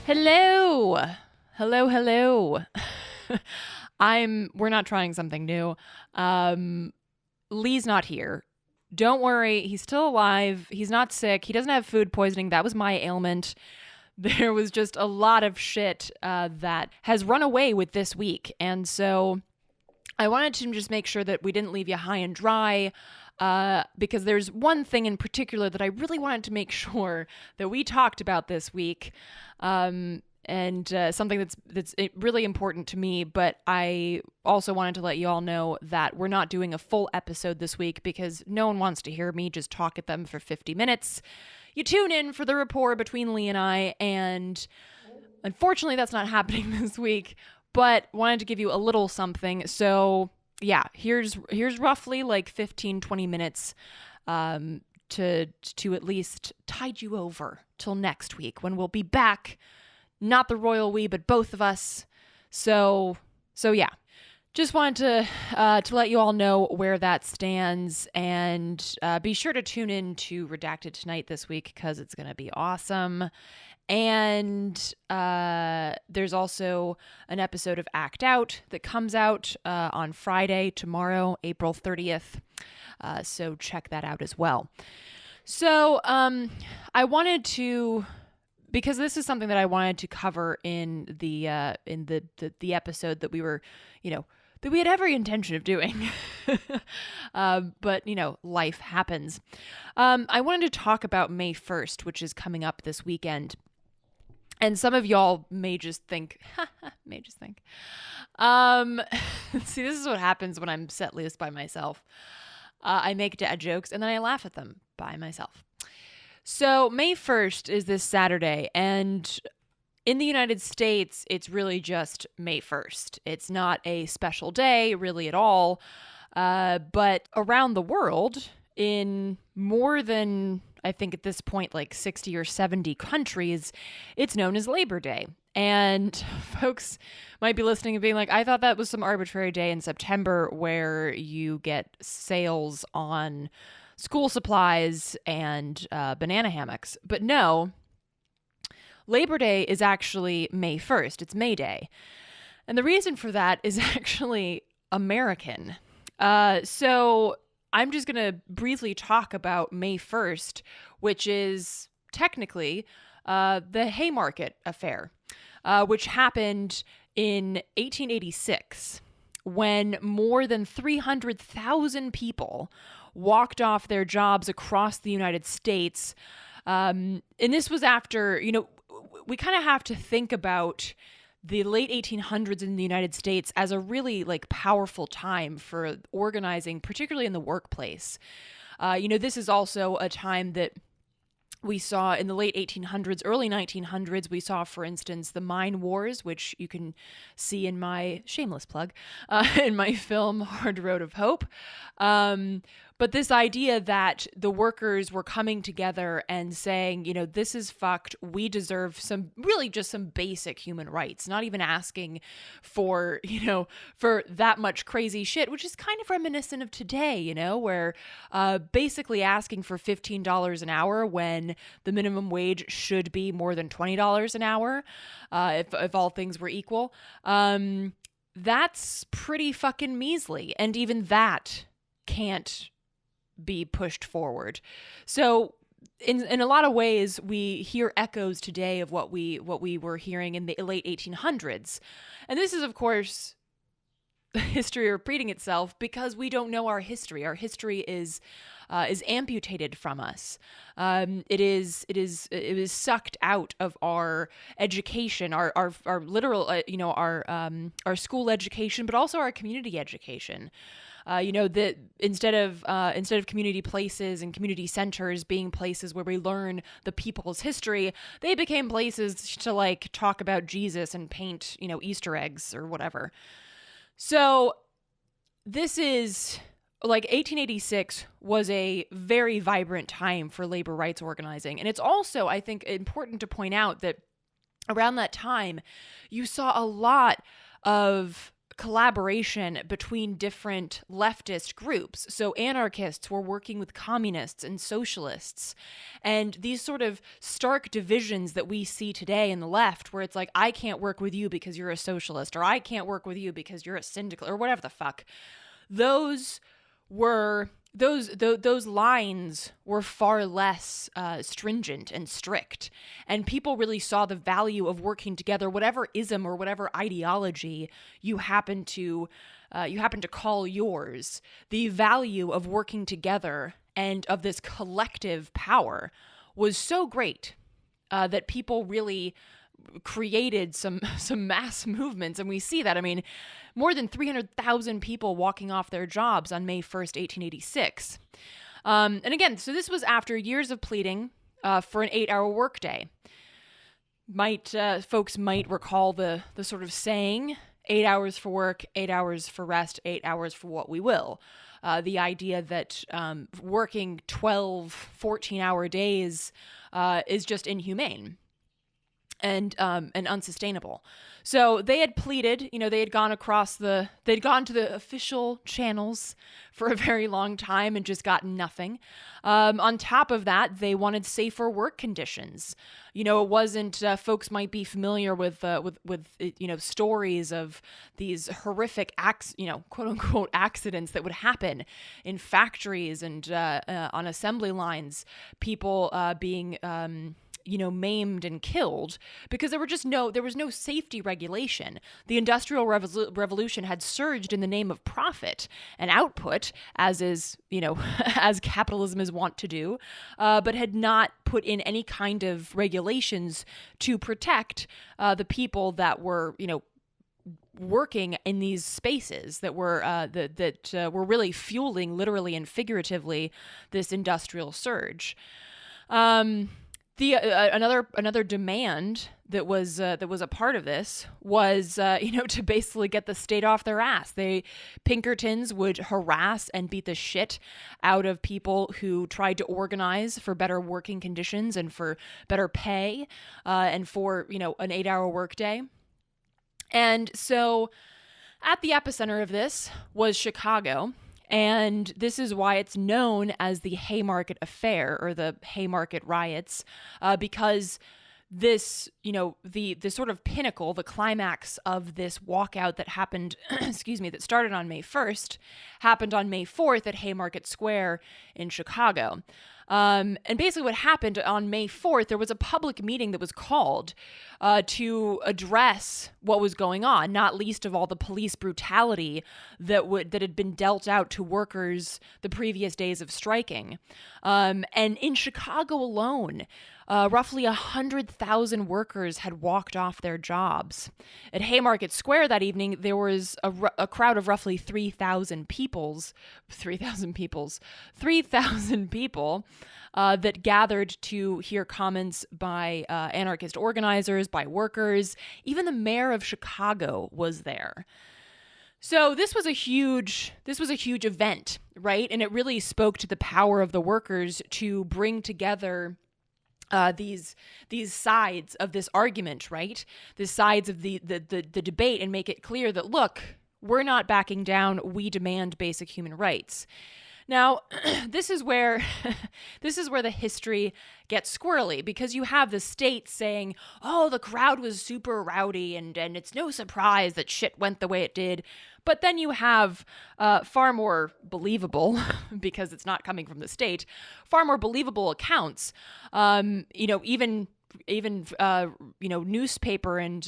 Hello. Hello. We're not trying something new. Um Lee's not here. Don't worry, he's still alive. He's not sick. He doesn't have food poisoning. That was my ailment. There was just a lot of shit that has run away with this week. And so I wanted to just make sure that we didn't leave you high and dry. Because there's one thing in particular that I really wanted to make sure that we talked about this week, and something that's really important to me. But I also wanted to let you all know that we're not doing a full episode this week because no one wants to hear me just talk at them for 50 minutes. You tune in for the rapport between Lee and I, and unfortunately, that's not happening this week. But wanted to give you a little something. So yeah, here's roughly like 15, 20 minutes to at least tide you over till next week when we'll be back. Not the royal we, but both of us. So yeah. Just wanted to let you all know where that stands, and be sure to tune in to Redacted tonight this week because it's going to be awesome. And there's also an episode of Act Out that comes out on Friday, tomorrow, April 30th. So check that out as well. So I wanted to, because this is something that I wanted to cover in the episode that we were, that we had every intention of doing. But, life happens. I wanted to talk about May 1st, which is coming up this weekend. And some of y'all may just think, see, this is what happens when I'm set loose by myself. I make dad jokes and then I laugh at them by myself. So May 1st is this Saturday, and in the United States, it's really just May 1st. It's not a special day really at all. But around the world, in more than, I think at this point, like 60 or 70 countries, it's known as Labor Day. And folks might be listening and being like, I thought that was some arbitrary day in September where you get sales on school supplies and banana hammocks. But no, Labor Day is actually May 1st. It's May Day. And the reason for that is actually American. So I'm just going to briefly talk about May 1st, which is technically the Haymarket Affair, which happened in 1886 when more than 300,000 people walked off their jobs across the United States. And this was after, we kind of have to think about the late 1800s in the United States as a really powerful time for organizing, particularly in the workplace. This is also a time that we saw in the late 1800s, early 1900s. We saw, for instance, the mine wars, which you can see in my shameless plug, in my film Hard Road of Hope. But this idea that the workers were coming together and saying, this is fucked. We deserve just some basic human rights, not even asking for, for that much crazy shit, which is kind of reminiscent of today, where basically asking for $15 an hour when the minimum wage should be more than $20 an hour, if all things were equal. That's pretty fucking measly. And even that can't be pushed forward. So in a lot of ways, we hear echoes today of what we were hearing in the late 1800s. And this is, of course, history repeating itself because we don't know our history. Our history is amputated from us. It is sucked out of our education, our literal, our school education, but also our community education. That instead of community places and community centers being places where we learn the people's history, they became places to talk about Jesus and paint, Easter eggs or whatever. So this is 1886 was a very vibrant time for labor rights organizing. And it's also, I think, important to point out that around that time, you saw a lot of collaboration between different leftist groups. So anarchists were working with communists and socialists. And these sort of stark divisions that we see today in the left, where it's like, I can't work with you because you're a socialist, or I can't work with you because you're a syndicalist, or whatever the fuck. Those lines were far less stringent and strict, and people really saw the value of working together, whatever ism or whatever ideology you happen to call yours. The value of working together and of this collective power was so great that people really created some mass movements, and we see that. I mean, more than 300,000 people walking off their jobs on May 1st, 1886. And again, so this was after years of pleading for an 8-hour workday. Folks might recall the sort of saying, 8 hours for work, 8 hours for rest, 8 hours for what we will. The idea that working 12, 14-hour days is just inhumane and unsustainable. So they had pleaded, they had gone to the official channels for a very long time and just gotten nothing. On top of that, they wanted safer work conditions. It wasn't, folks might be familiar with stories of these horrific quote unquote accidents that would happen in factories and on assembly lines, people being maimed and killed because there was no safety regulation. The Industrial Revolution had surged in the name of profit and output, as is, as capitalism is wont to do, but had not put in any kind of regulations to protect the people that were, working in these spaces that were were really fueling, literally and figuratively, this industrial surge. Another demand that was a part of this was to basically get the state off their ass. Pinkertons would harass and beat the shit out of people who tried to organize for better working conditions and for better pay and for an 8-hour workday. And so at the epicenter of this was Chicago. And this is why it's known as the Haymarket Affair or the Haymarket Riots, because this, the sort of pinnacle, the climax of this walkout that happened, that started on May 1st, happened on May 4th at Haymarket Square in Chicago. And basically what happened on May 4th, there was a public meeting that was called to address what was going on, not least of all the police brutality that had been dealt out to workers the previous days of striking. And in Chicago alone, roughly 100,000 workers had walked off their jobs. At Haymarket Square that evening, there was a crowd of roughly 3,000 people that gathered to hear comments by anarchist organizers, by workers. Even the mayor of Chicago was there. So this was a huge event, right? And it really spoke to the power of the workers to bring together these sides of this argument, right? The sides of the debate, and make it clear that, look, we're not backing down. We demand basic human rights. Now, this is where the history gets squirrely, because you have the state saying, oh, the crowd was super rowdy and it's no surprise that shit went the way it did. But then you have far more believable, because it's not coming from the state, far more believable accounts, even newspaper and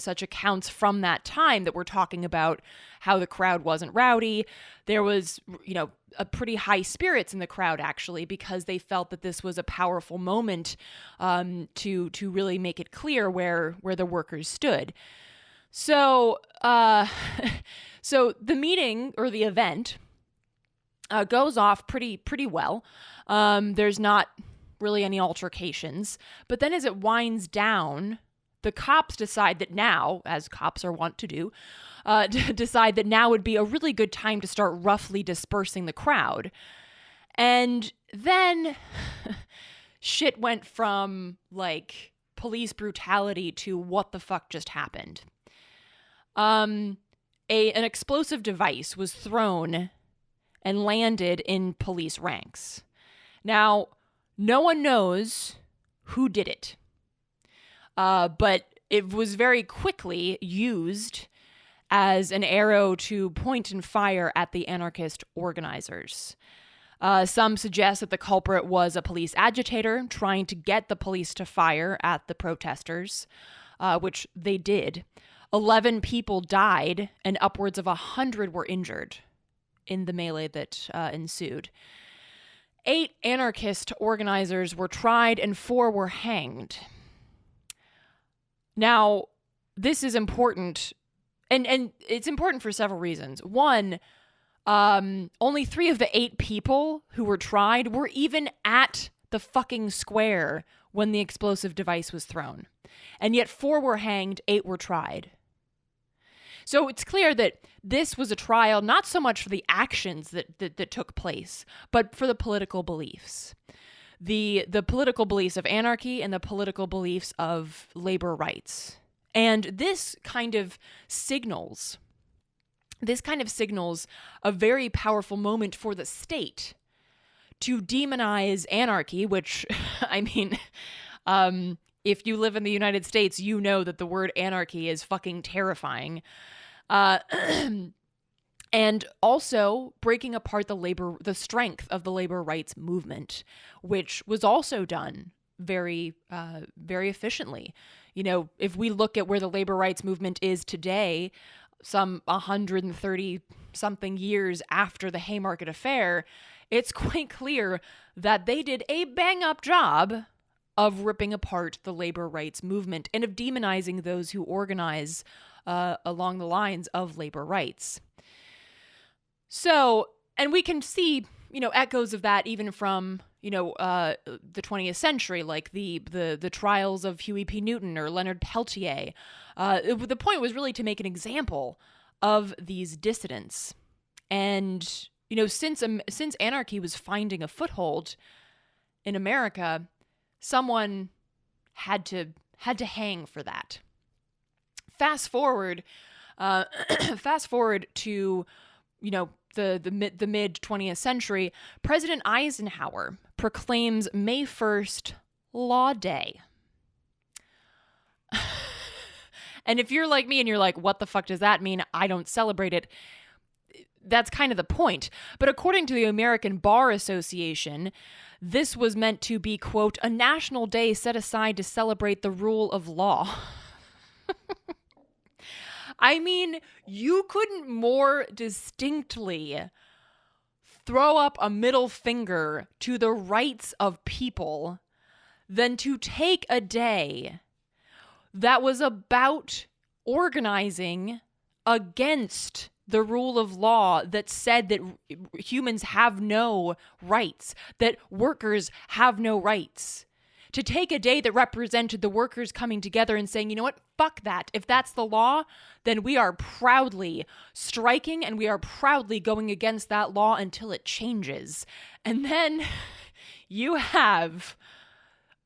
such accounts from that time that were talking about how the crowd wasn't rowdy. There was, a pretty high spirits in the crowd, actually, because they felt that this was a powerful moment to really make it clear where the workers stood. So, so the meeting or the event goes off pretty well. There's not really any altercations, but then as it winds down, the cops decide that now, as cops are wont to do, decide that now would be a really good time to start roughly dispersing the crowd. And then shit went from like police brutality to what the fuck just happened. an explosive device was thrown and landed in police ranks. Now, no one knows who did it, but it was very quickly used as an arrow to point and fire at the anarchist organizers. Some suggest that the culprit was a police agitator trying to get the police to fire at the protesters, which they did. 11 people died and upwards of 100 were injured in the melee that ensued. 8 anarchist organizers were tried and 4 were hanged. Now, this is important, and it's important for several reasons. One, only 3 of the 8 people who were tried were even at the fucking square when the explosive device was thrown. And yet 4 were hanged, 8 were tried. So it's clear that this was a trial not so much for the actions that took place, but for the political beliefs. The political beliefs of anarchy and the political beliefs of labor rights. And this kind of signals a very powerful moment for the state to demonize anarchy, which, I mean, if you live in the United States, you know that the word anarchy is fucking terrifying. And also breaking apart the strength of the labor rights movement, which was also done very, very efficiently. You know, if we look at where the labor rights movement is today, some 130 something years after the Haymarket Affair, it's quite clear that they did a bang up job of ripping apart the labor rights movement and of demonizing those who organize along the lines of labor rights. So, and we can see, echoes of that even from, the 20th century, like the trials of Huey P. Newton or Leonard Peltier. The point was really to make an example of these dissidents. And, since anarchy was finding a foothold in America, someone had to hang for that. Fast forward to, the mid 20th century, President Eisenhower proclaims May 1st Law Day. And if you're like me and you're like, what the fuck does that mean? I don't celebrate it. That's kind of the point. But according to the American Bar Association, this was meant to be, quote, a national day set aside to celebrate the rule of law. I mean, you couldn't more distinctly throw up a middle finger to the rights of people than to take a day that was about organizing against the rule of law that said that humans have no rights, that workers have no rights. To take a day that represented the workers coming together and saying, you know what, fuck that. If that's the law, then we are proudly striking and we are proudly going against that law until it changes. And then you have,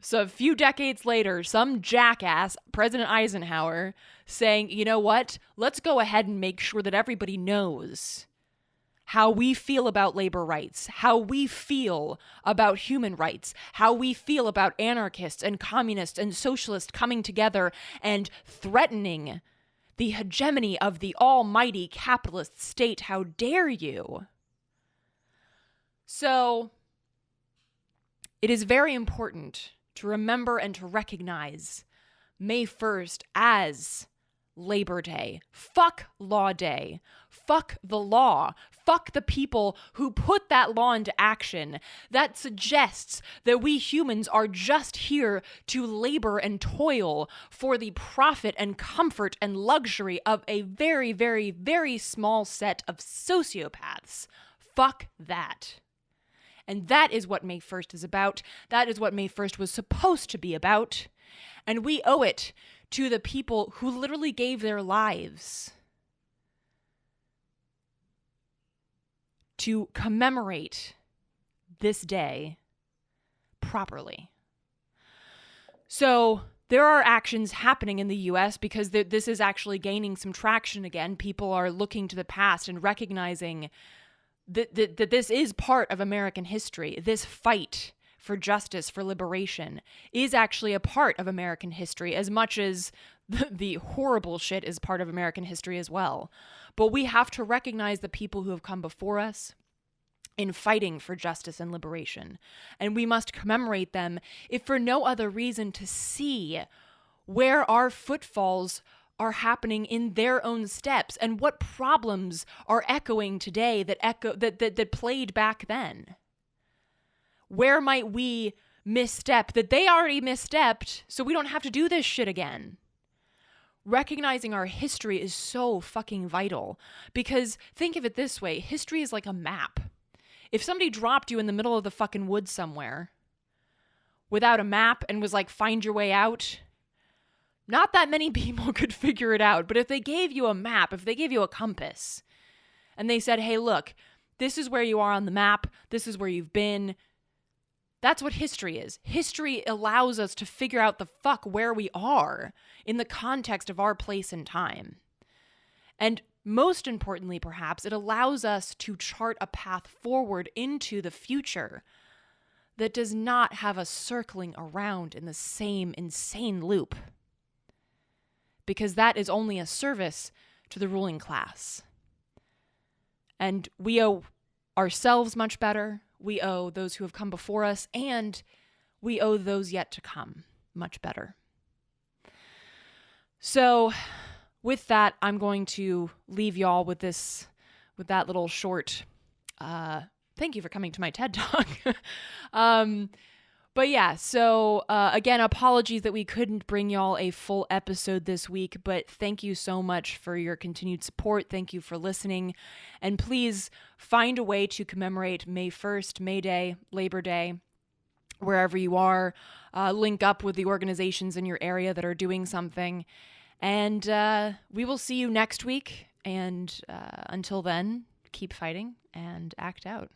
so a few decades later, some jackass, President Eisenhower, saying, you know what, let's go ahead and make sure that everybody knows how we feel about labor rights, how we feel about human rights, how we feel about anarchists and communists and socialists coming together and threatening the hegemony of the almighty capitalist state. How dare you? So, it is very important to remember and to recognize May 1st as Labor Day. Fuck Law Day. Fuck the law. Fuck the people who put that law into action that suggests that we humans are just here to labor and toil for the profit and comfort and luxury of a very, very, very small set of sociopaths. Fuck that. And that is what May 1st is about. That is what May 1st was supposed to be about. And we owe it to the people who literally gave their lives to commemorate this day properly. So there are actions happening in the US because this is actually gaining some traction again. People are looking to the past and recognizing that this is part of American history. This fight for justice, for liberation, is actually a part of American history, as much as the horrible shit is part of American history as well. But we have to recognize the people who have come before us in fighting for justice and liberation. And we must commemorate them, if for no other reason, to see where our footfalls are happening in their own steps and what problems are echoing today that played back then. Where might we misstep that they already misstepped so we don't have to do this shit again? Recognizing our history is so fucking vital, because think of it this way. History is like a map. If somebody dropped you in the middle of the fucking woods somewhere without a map and was like, find your way out, not that many people could figure it out. But if they gave you a map, if they gave you a compass, and they said, hey, look, this is where you are on the map, this is where you've been, that's what history is. History allows us to figure out the fuck where we are in the context of our place and time. And most importantly, perhaps, it allows us to chart a path forward into the future that does not have us circling around in the same insane loop. Because that is only a service to the ruling class. And we owe ourselves much better. We owe those who have come before us, and we owe those yet to come much better. So with that, I'm going to leave y'all with that little short, thank you for coming to my TED Talk. But yeah, so again, apologies that we couldn't bring y'all a full episode this week, but thank you so much for your continued support. Thank you for listening. And please find a way to commemorate May 1st, May Day, Labor Day, wherever you are. Link up with the organizations in your area that are doing something. And we will see you next week. And until then, keep fighting and act out.